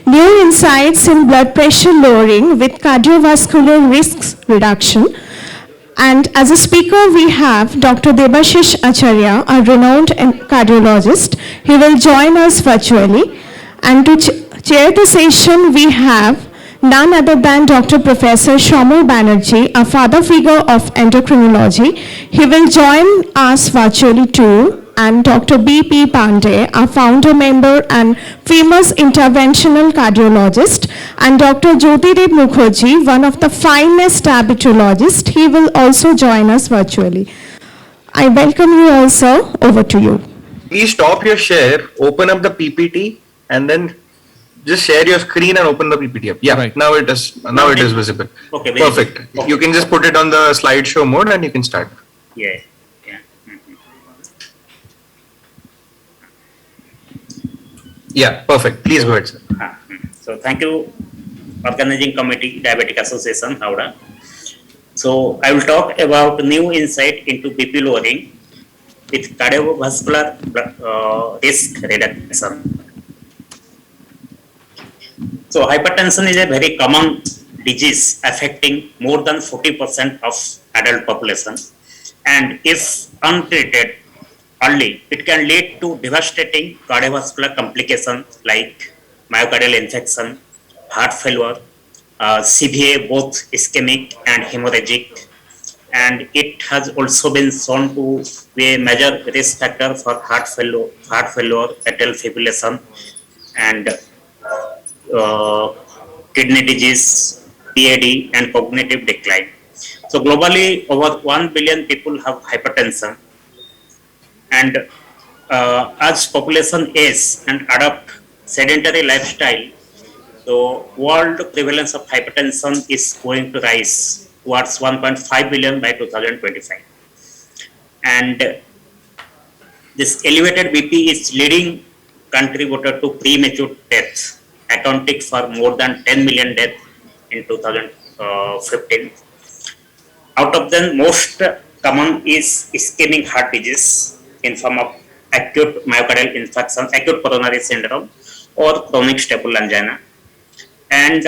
New insights in blood pressure lowering with cardiovascular risks reduction. And as a speaker, we have Dr. Debashish Acharya, a renowned cardiologist. He will join us virtually. And to chair the session, we have none other than Dr. Professor Shamur Banerjee, a father figure of endocrinology. He will join us virtually too. And Dr. B.P. Pandey, a founder member and famous interventional cardiologist, and Dr. Jyotideep Mukherjee, one of the finest diabetologists. He will also join us virtually. I welcome you all, sir. Over to you. Please stop your share, open up the PPT, and then just share your screen and open the PPT up. Yeah, right. Now it is visible. Okay, perfect. Okay. You can just put it on the slideshow mode and you can start. Yeah. Yeah, perfect. Please go ahead, sir. So thank you, Organizing Committee, Diabetic Association, Howrah. So I will talk about new insight into BP lowering with cardiovascular risk reduction. So hypertension is a very common disease affecting more than 40% of adult population, and if untreated early, it can lead to devastating cardiovascular complications like myocardial infarction, heart failure, CVA, both ischemic and hemorrhagic, and it has also been shown to be a major risk factor for heart failure, atrial fibrillation, and kidney disease, PAD, and cognitive decline. So globally, over 1 billion people have hypertension. And as population age and adopt sedentary lifestyle, the world prevalence of hypertension is going to rise towards 1.5 billion by 2025. And this elevated BP is leading contributor to premature death, accounting for more than 10 million deaths in 2015. Out of them, most common is ischemic heart disease in form of acute myocardial infarction, acute coronary syndrome, or chronic staple angina. And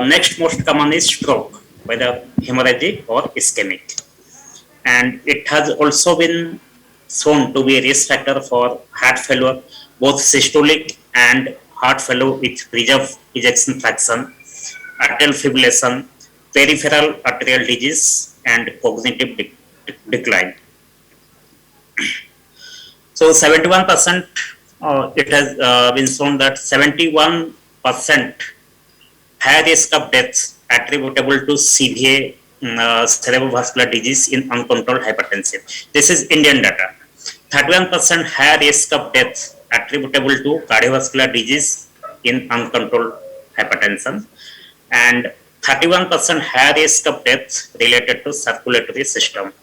next most common is stroke, whether hemorrhagic or ischemic. And it has also been shown to be a risk factor for heart failure, both systolic and heart failure with preserved ejection fraction, atrial fibrillation, peripheral arterial disease, and cognitive decline. So 71%, it has been shown that 71% high risk of death attributable to CVA, cerebrovascular disease in uncontrolled hypertension. This is Indian data. 31% high risk of death attributable to cardiovascular disease in uncontrolled hypertension, and 31% high risk of death related to circulatory system,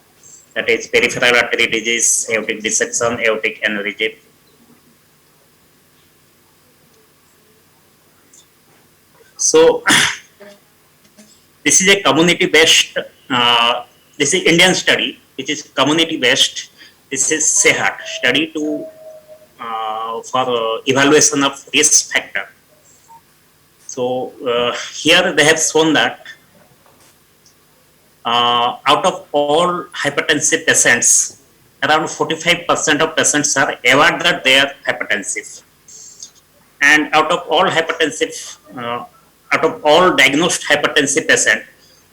that is peripheral artery disease, aortic dissection, aortic aneurysm. So this is a community-based, this is Indian study, which is community-based. This is SEHAT, study to for evaluation of risk factor. So here they have shown that out of all hypertensive patients, around 45% of patients are aware that they are hypertensive. And out of all hypertensive, out of all diagnosed hypertensive patients,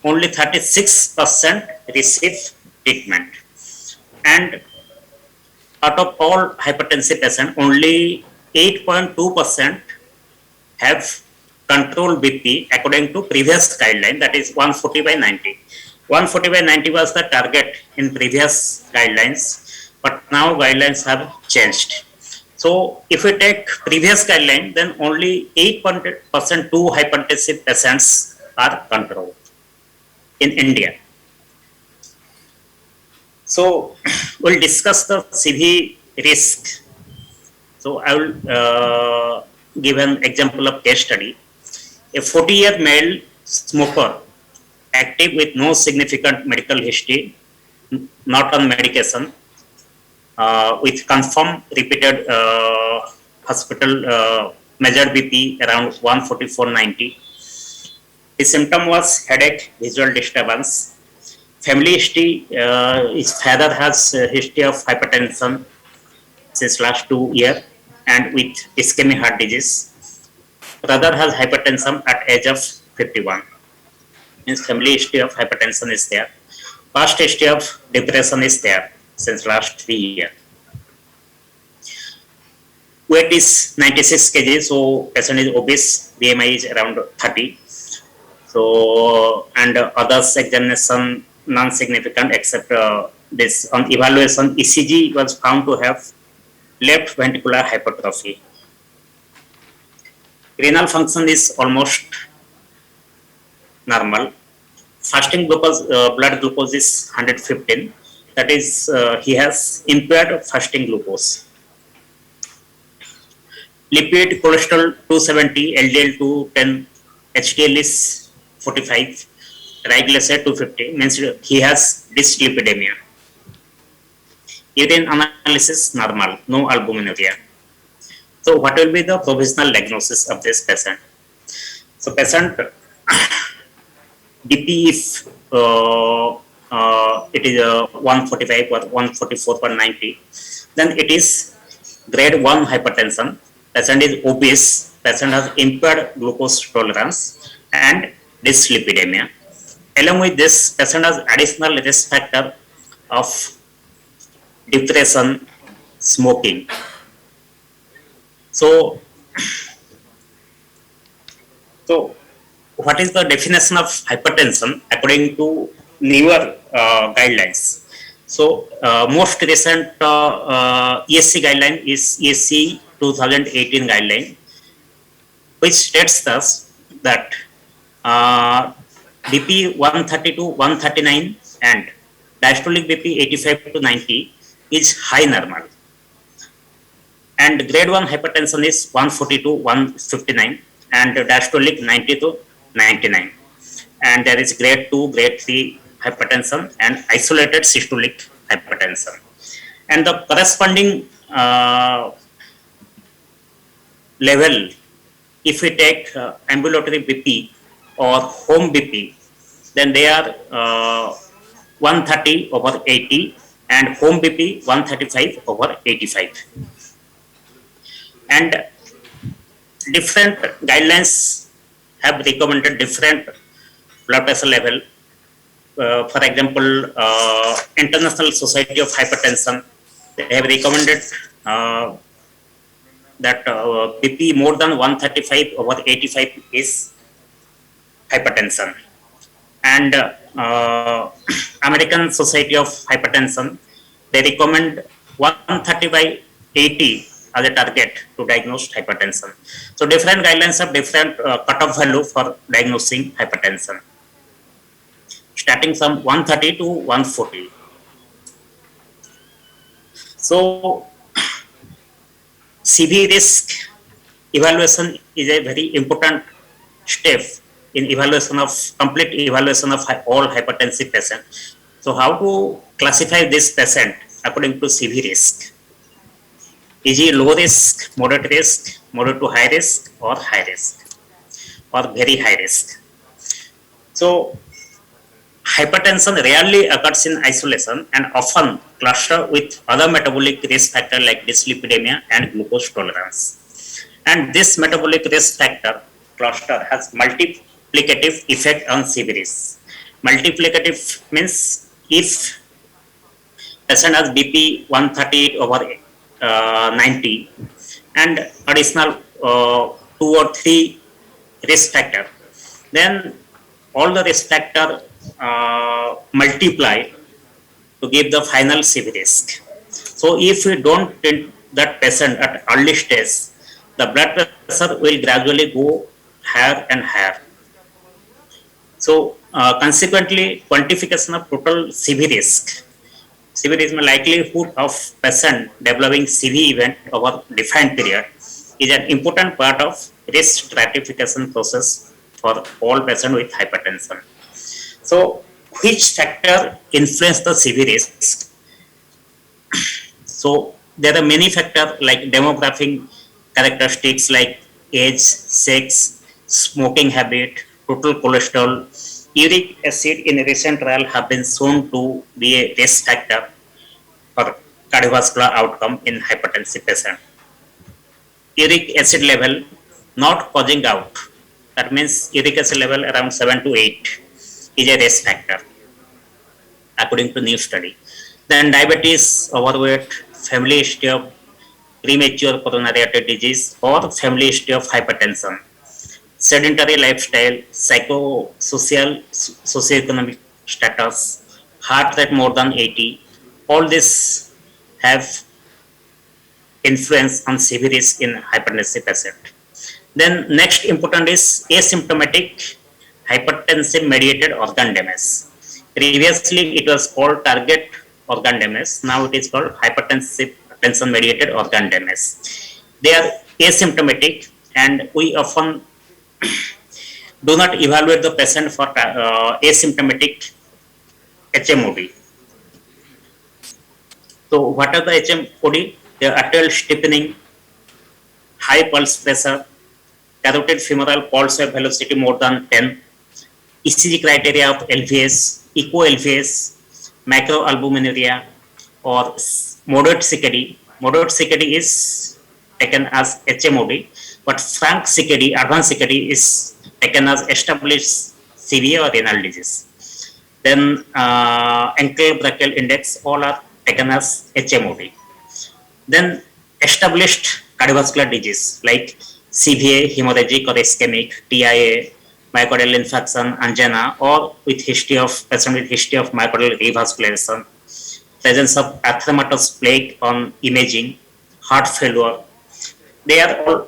only 36% receive treatment. And out of all hypertensive patients, only 8.2% have control BP according to previous guideline, that is 140/90. 140/90 was the target in previous guidelines, but now guidelines have changed. So if we take previous guideline, then only 8% to hypertensive patients are controlled in India. So we'll discuss the CV risk. So I will give an example of case study. A 40-year male smoker, active with no significant medical history, not on medication, with confirmed repeated hospital measured BP around 144/90. His symptom was headache, visual disturbance. Family history, his father has a history of hypertension since last 2 years and with ischemic heart disease. Brother has hypertension at age of 51. His family history of hypertension is there. Past history of depression is there since last 3 years. Weight is 96 kg, so patient is obese. BMI is around 30. So, and others examination non-significant except this on evaluation ECG was found to have left ventricular hypertrophy. Renal function is almost normal. Fasting glucose, blood glucose is 115. That is, he has impaired fasting glucose. Lipid cholesterol 270, LDL 210, HDL is 45, triglyceride 250, means he has dyslipidemia. Urine analysis normal, no albuminuria. So what will be the provisional diagnosis of this patient? So patient BP if it is 145 or 144/90, then it is grade 1 hypertension. Patient is obese, patient has impaired glucose tolerance and dyslipidemia. Along with this, patient has additional risk factor of depression, smoking. So what is the definition of hypertension according to newer guidelines? So most recent ESC guideline is ESC 2018 guideline, which states thus that BP 130 to 139 and diastolic BP 85 to 90 is high normal. And grade 1 hypertension is 140 to 159 and diastolic 90 to 99. And there is grade 2, grade 3 hypertension and isolated systolic hypertension. And the corresponding level, if we take ambulatory BP or home BP, then they are 130/80 and home BP 135/85. And different guidelines have recommended different blood pressure level. For example, International Society of Hypertension, they have recommended that BP more than 135/85 is hypertension. And American Society of Hypertension, they recommend 130/80 as a target to diagnose hypertension. So different guidelines have different cutoff value for diagnosing hypertension, starting from 130 to 140. So CV risk evaluation is a very important step in evaluation of complete evaluation of all hypertensive patients. So how to classify this patient according to CV risk? Is he low risk, moderate to high risk, or high risk, or very high risk? So hypertension rarely occurs in isolation and often cluster with other metabolic risk factors like dyslipidemia and glucose tolerance. And this metabolic risk factor cluster has multiplicative effect on CV risk. Multiplicative means if patient has BP 138/90 and additional 2 or 3 risk factor, then all the risk factor multiply to give the final CV risk. So if we don't treat that patient at early stage, the blood pressure will gradually go higher and higher. So consequently, quantification of total CV risk. CV risk likelihood of patient developing CV event over defined period is an important part of risk stratification process for all patients with hypertension. So which factor influence the CV risk? So there are many factors like demographic characteristics like age, sex, smoking habit, total cholesterol. Uric acid in a recent trial have been shown to be a risk factor for cardiovascular outcome in hypertensive patient. Uric acid level not causing gout. That means uric acid level around 7 to 8 is a risk factor according to new study. Then diabetes, overweight, family history of premature coronary artery disease or family history of hypertension, sedentary lifestyle, psychosocial, socioeconomic status, heart rate more than 80, all this have influence on severe risk in hypertensive patient. Then next important is asymptomatic hypertensive mediated organ damage. Previously it was called target organ damage. Now it is called hypertensive tension mediated organ damage. They are asymptomatic and we often do not evaluate the patient for asymptomatic HMOD. So what are the HMOD? The atrial stiffening, high pulse pressure, carotid femoral pulse wave velocity more than 10, ECG criteria of LVS, echo LVS, macroalbuminuria, or moderate CKD. Moderate CKD is taken as HMOD, but frank CKD, advanced CKD is taken as established CV or renal disease. Then ankle brachial index, all are taken as HMOD. Then established cardiovascular disease like CVA, hemorrhagic or ischemic, TIA, myocardial infarction, angina, or with history of patient with history of myocardial revascularization, presence of atheromatous plaque on imaging, heart failure. They are all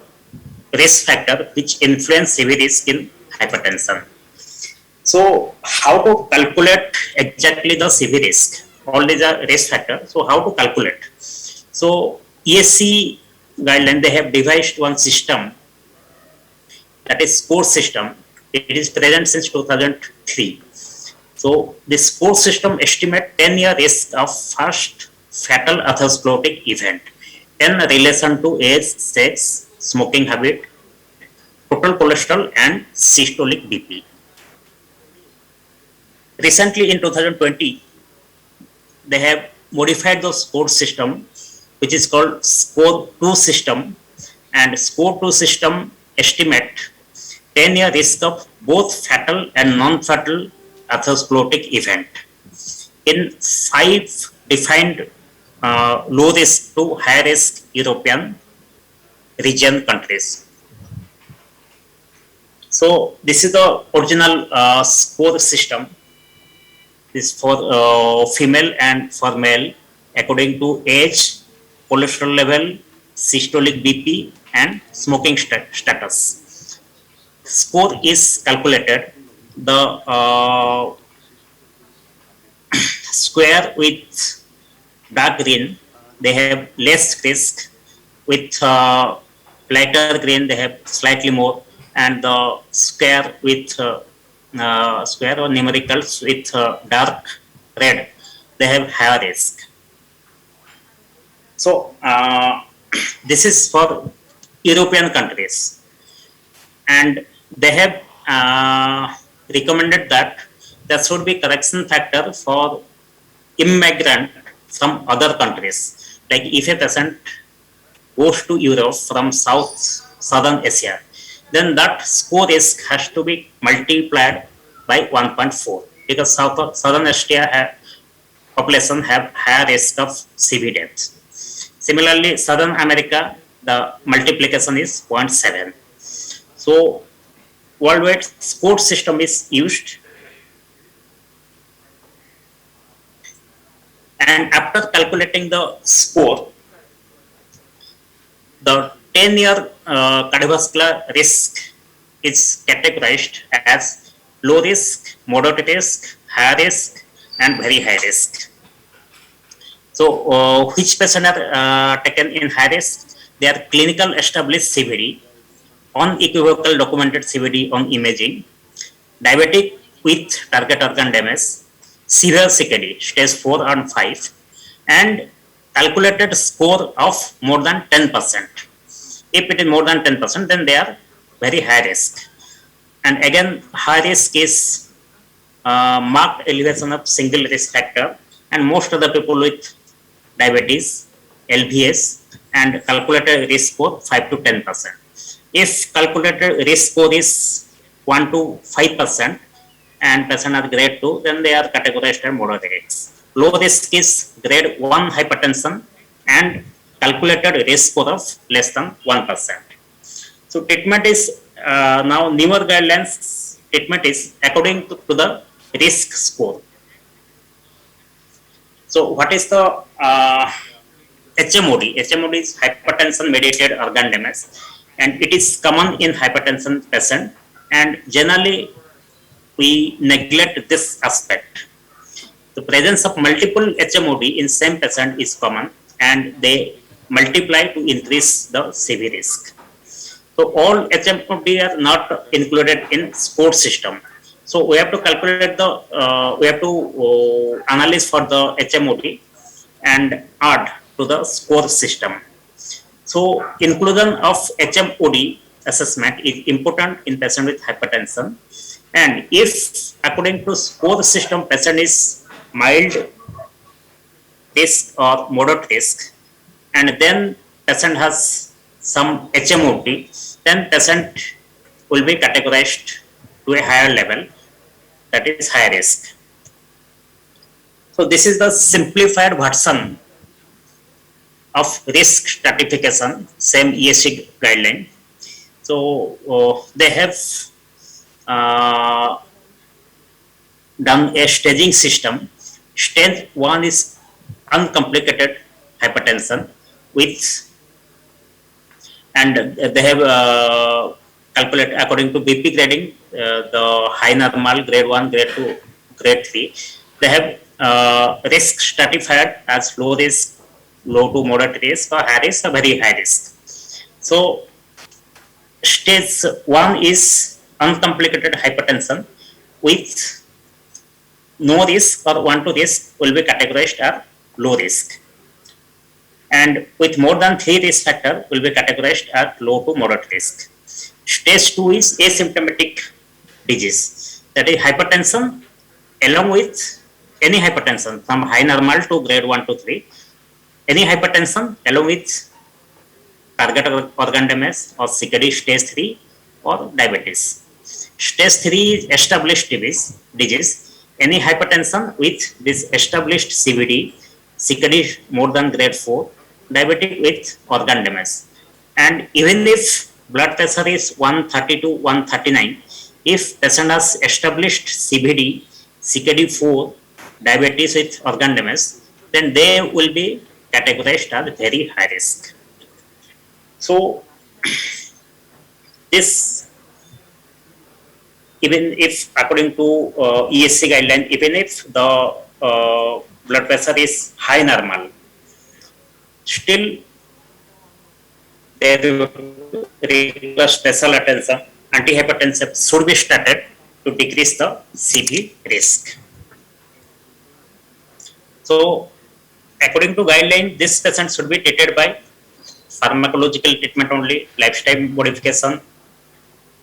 risk factors which influence severe risk in hypertension. So how to calculate exactly the severe risk? All these are risk factors. So how to calculate? So ESC guideline, they have devised one system, that is score system. It is present since 2003. So this score system estimate 10-year risk of first fatal atherosclerotic event in relation to age, sex, smoking habit, total cholesterol and systolic BP. Recently in 2020, they have modified the score system, which is called score 2 system, and score 2 system estimate 10-year risk of both fatal and non-fatal atherosclerotic event in 5 defined low risk to high risk European region countries. So this is the original score system. This for female and for male according to age, cholesterol level, systolic BP and smoking status. Score is calculated. The square with dark green, they have less risk. With lighter green, they have slightly more. And the square with square or numericals with dark red, they have higher risk. So this is for European countries, and they have recommended that there should be correction factor for immigrant from other countries. Like if a patient goes to Europe from Southern Asia, then that score risk has to be multiplied by 1.4 because Southern Asia population have higher risk of CV death. Similarly, Southern America, the multiplication is 0.7. So worldwide score system is used, and after calculating the score, the 10-year cardiovascular risk is categorized as low risk, moderate risk, high risk and very high risk. So which patients are taken in high risk? They are clinical established CVD, unequivocal documented CVD on imaging, diabetic with target organ damage, severe CKD, stage 4 and 5, and calculated score of more than 10%. if it is more than 10%, then they are very high risk. And again, high risk is marked elevation of single risk factor, and most of the people with diabetes, LVS, and calculated risk score 5 to 10%. If calculated risk score is 1 to 5% and patient are grade 2, then they are categorized as moderate risk. Low risk is grade 1 hypertension and calculated risk score of less than 1%. So treatment is now newer guidelines. Treatment is according to the risk score. So what is the HMOD? HMOD is hypertension mediated organ damage, and it is common in hypertension patient, and generally we neglect this aspect. The presence of multiple HMOD in same patient is common, and they multiply to increase the CV risk. So all HMOD are not included in score system. So we have to calculate the, we have to analyze for the HMOD and add to the score system. So inclusion of HMOD assessment is important in patient with hypertension. And if according to score system patient is mild risk or moderate risk, and then patient has some HMOD, then patient will be categorized to a higher level, that is high risk. So this is the simplified version of risk stratification, same ESC guideline. So they have done a staging system. Stage 1 is uncomplicated hypertension with, and they have calculated according to BP grading, the high normal, grade 1, grade 2, grade 3. They have risk stratified as low risk, low to moderate risk, or high risk, or very high risk. So stage 1 is uncomplicated hypertension with no risk or 1 to risk will be categorized as low risk, and with more than 3 risk factor will be categorized as low to moderate risk. Stage 2 is asymptomatic disease, that is hypertension along with any hypertension from high normal to grade 1 to 3, any hypertension along with target organ damage or CKD stage 3 or diabetes. Stage 3 is established disease, any hypertension with this established CVD, CKD more than grade 4, diabetic with organ damage. And even if blood pressure is 130 to 139, if patient has established CVD, CKD 4, diabetes with organ damage, then they will be categorized as very high risk. So this, even if according to ESC guideline, even if the blood pressure is high normal, still there requires special attention. Antihypertensive should be started to decrease the CV risk. So according to guideline, this patient should be treated by pharmacological treatment only, lifestyle modification,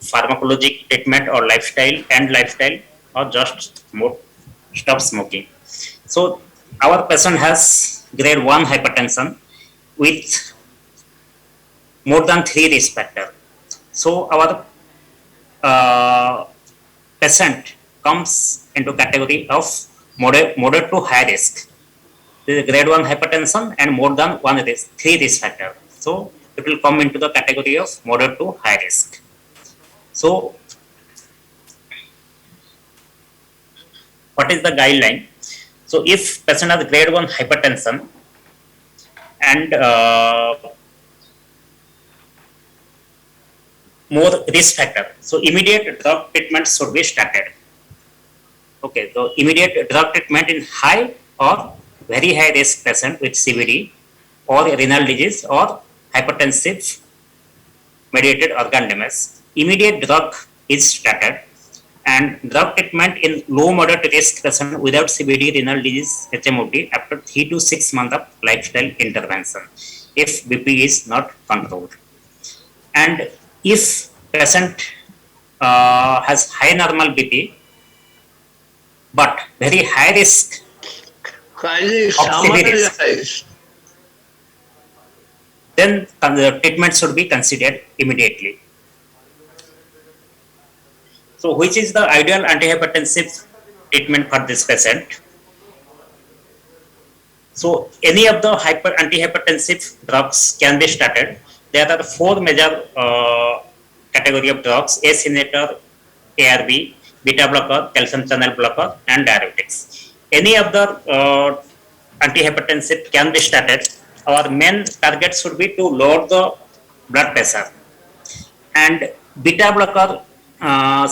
pharmacologic treatment or lifestyle, or just stop smoking. So our patient has grade 1 hypertension with more than 3 risk factor. So our patient comes into category of moderate to high risk. This is grade 1 hypertension and more than 3 risk factor. So it will come into the category of moderate to high risk. So what is the guideline? So if patient has grade 1 hypertension and more risk factor, so immediate drug treatment should be started. Okay, so immediate drug treatment in high or very high risk patient with CVD or renal disease or hypertensive mediated organ damage. Immediate drug is started, and drug treatment in low moderate risk patient without CVD, renal disease, HMOD after 3 to 6 months of lifestyle intervention if BP is not controlled. And if patient has high normal BP, but very high risk Kindly of severe risk, summarize. then the treatment should be considered immediately. So, which is the ideal antihypertensive treatment for this patient? So, any of the antihypertensive drugs can be started. There are four major category of drugs: ACE inhibitor, ARB, beta blocker, calcium channel blocker, and diuretics. Any of the antihypertensive can be started. Our main target should be to lower the blood pressure, and beta blocker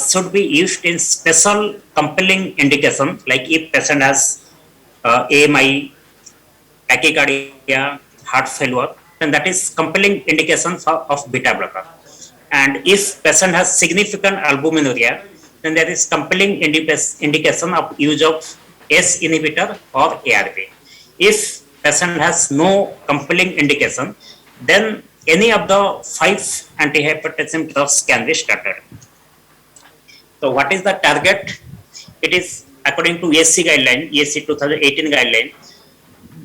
should be used in special compelling indication, like if patient has AMI, tachycardia, heart failure, then that is compelling indication of beta blocker. And if patient has significant albuminuria, then there is compelling indication of use of ACE inhibitor or ARB. If patient has no compelling indication, then any of the 5 antihypertensive drugs can be started. So what is the target? It is according to ESC guideline, ESC 2018 guideline.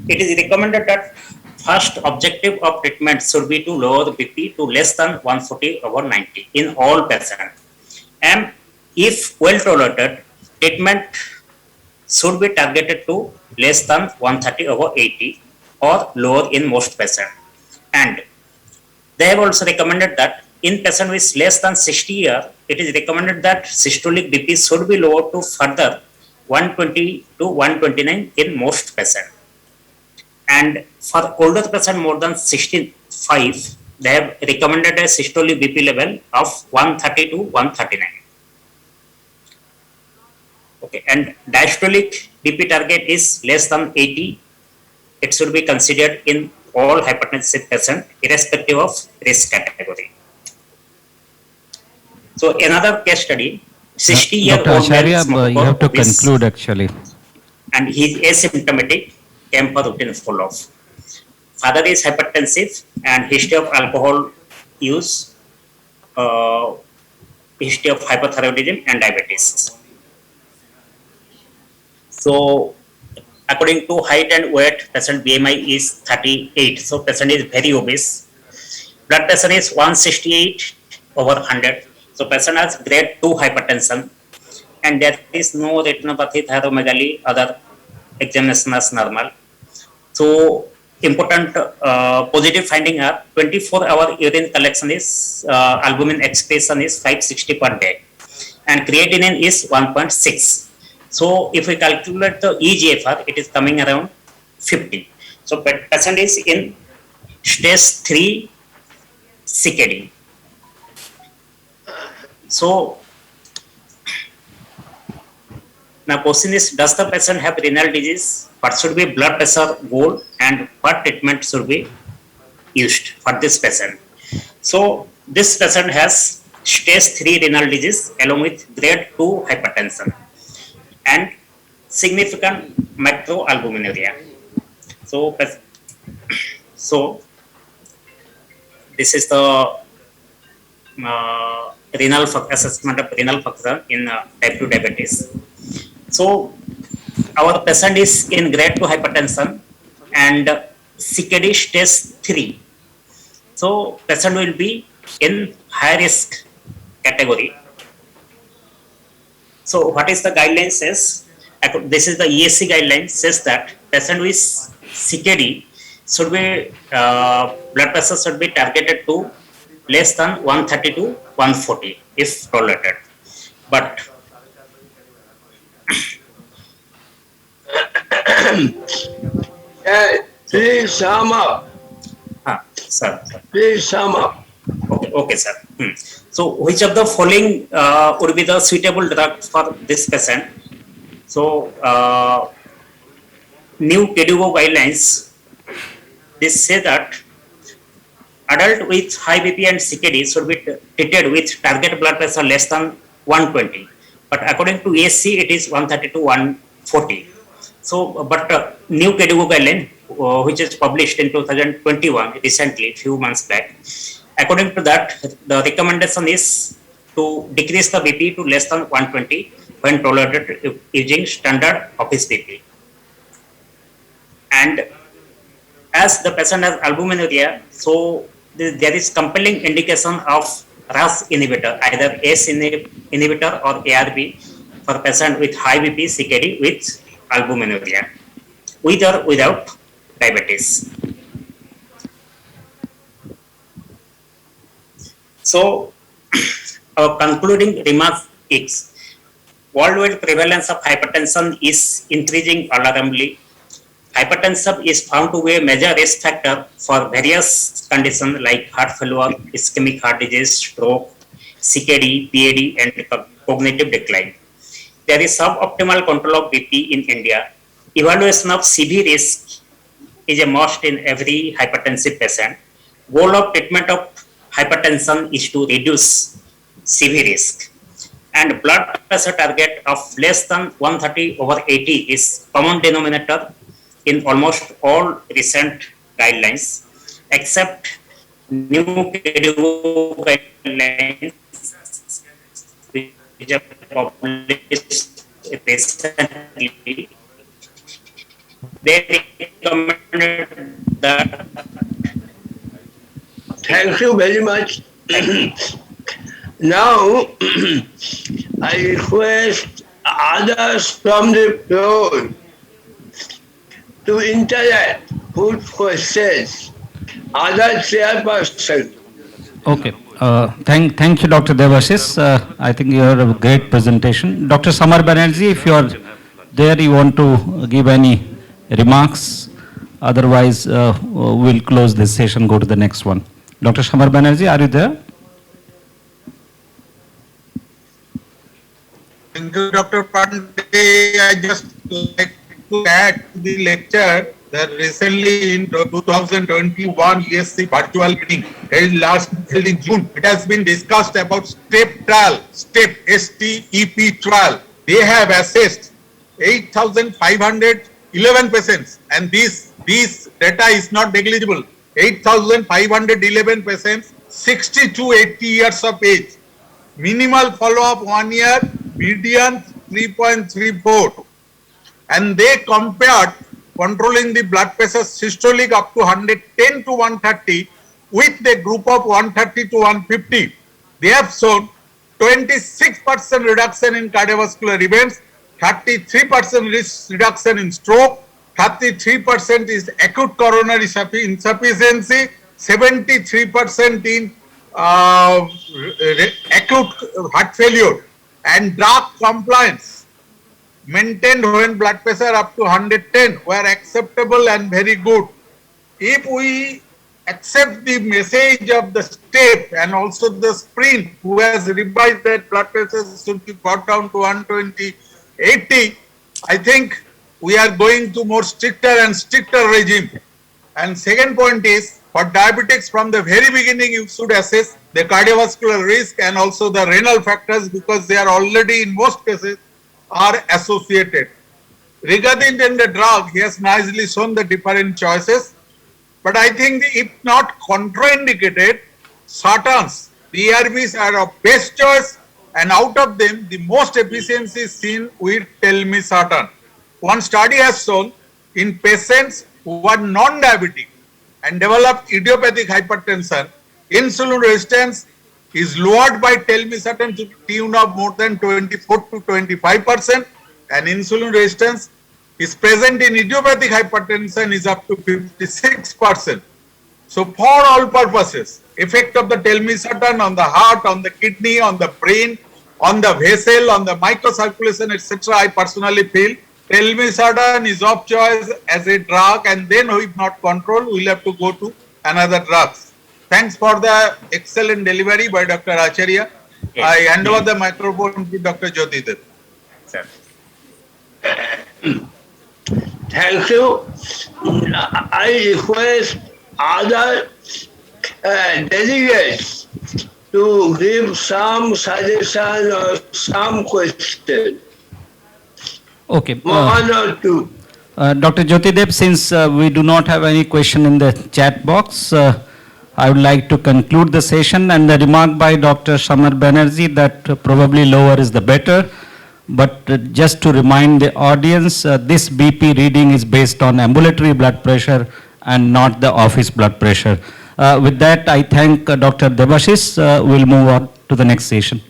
It is recommended that first objective of treatment should be to lower the BP to less than 140/90 in all patients. And if well tolerated, treatment should be targeted to less than 130/80 or lower in most patients. And they have also recommended that in patient with less than 60 years, it is recommended that systolic BP should be lowered to further 120 to 129 in most patients. And for older patient more than 65, they have recommended a systolic BP level of 130 to 139. Okay, and diastolic BP target is less than 80. It should be considered in all hypertensive patients, irrespective of risk category. So another case study, 60-year-old Dr. Acharya, you have to conclude actually. And he is asymptomatic, came for routine follow-up. Father is hypertensive and history of alcohol use, history of hypothyroidism and diabetes. So, according to height and weight, patient BMI is 38. So, patient is very obese. Blood pressure is 168/100. So, patient has grade 2 hypertension, and there is no retinopathy, thyromegaly, other examination as normal. So, important positive finding are 24-hour urine collection is albumin excretion is 560 per day, and creatinine is 1.6. So, if we calculate the eGFR, it is coming around 50. So, patient is in stage 3 CKD. So, now question is, does the patient have renal disease? What should be blood pressure goal and what treatment should be used for this patient? So, this patient has stage 3 renal disease along with grade 2 hypertension and significant microalbuminuria. So this is the renal assessment of renal function in type 2 diabetes. So our patient is in grade 2 hypertension and CKD stage 3. So patient will be in high risk category. So what is the guideline says? This is the ESC guideline says that patient with CKD should be blood pressure should be targeted to less than 130 to 140 if tolerated. But Please sum up. Sir. Please sum up. Okay, sir. So, which of the following would be the suitable drug for this patient? So, new KDIGO guidelines, they say that adult with high BP and CKD should be treated with target blood pressure less than 120. But according to ESC, it is 130 to 140. So, but new KDIGO guideline, which is published in 2021, recently, few months back, According to that, the recommendation is to decrease the BP to less than 120 when tolerated using standard office BP. And as the patient has albuminuria, so there is compelling indication of RAS inhibitor, either ACE inhibitor or ARB for patient with high BP CKD with albuminuria, with or without diabetes. So, our concluding remarks is worldwide prevalence of hypertension is increasing alarmingly. Hypertension is found to be a major risk factor for various conditions like heart failure, ischemic heart disease, stroke, CKD, PAD, and cognitive decline. There is suboptimal control of BP in India. Evaluation of CV risk is a must in every hypertensive patient. Goal of treatment of hypertension is to reduce CV risk. And blood pressure target of less than 130/80 is common denominator in almost all recent guidelines, except new KDIGO guidelines which are published recently. They recommended that. Thank you very much. Now, I request others from the floor to interact, put questions. Other chairperson. Okay. Thank you, Dr. Debashish. I think you had a great presentation. Dr. Samar Banerjee, if you are there, you want to give any remarks? Otherwise, we'll close this session, go to the next one. Dr. Samar Banerjee, are you there? Thank you, Dr. Pandey. I just like to add to the lecture that recently in 2021 ESC virtual meeting held in June, it has been discussed about STEP trial, STEP trial. They have assessed 8,511 patients, and this data is not negligible. 8,511 patients, 60 to 80 years of age. Minimal follow-up 1 year, median 3.34. And they compared controlling the blood pressure systolic up to 110 to 130 with the group of 130 to 150. They have shown 26% reduction in cardiovascular events, 33% risk reduction in stroke, 33% is acute coronary insufficiency, 73% in acute heart failure, and drug compliance maintained when blood pressure up to 110 were acceptable and very good. If we accept the message of the STEP and also the SPRINT, who has revised that blood pressure should be brought down to 120/80, I think we are going to more stricter and stricter regime. And second point is, for diabetics from the very beginning, you should assess the cardiovascular risk and also the renal factors, because they are already in most cases are associated. Regarding the drug, he has nicely shown the different choices. But I think if not contraindicated, statins, the ARBs are of best choice, and out of them, the most efficiency is seen with telmisartan. One study has shown in patients who are non-diabetic and developed idiopathic hypertension, insulin resistance is lowered by telmisartan to the tune of more than 24 to 25%, and insulin resistance is present in idiopathic hypertension is up to 56%. So for all purposes, effect of the telmisartan on the heart, on the kidney, on the brain, on the vessel, on the microcirculation, etc., I personally feel telmisartan is of choice as a drug, and then if not controlled, we'll have to go to another drugs. Thanks for the excellent delivery by Dr. Acharya. Yes. I hand over the microphone to Dr. Jyotidep. Sir. Thank you. I request other delegates to give some suggestion or some question. Okay. One or two. Dr. Jyotidep, since we do not have any question in the chat box, I would like to conclude the session and the remark by Dr. Samar Banerjee that probably lower is the better. But just to remind the audience, this BP reading is based on ambulatory blood pressure and not the office blood pressure. With that, I thank Dr. Debashish. We'll move on to the next session.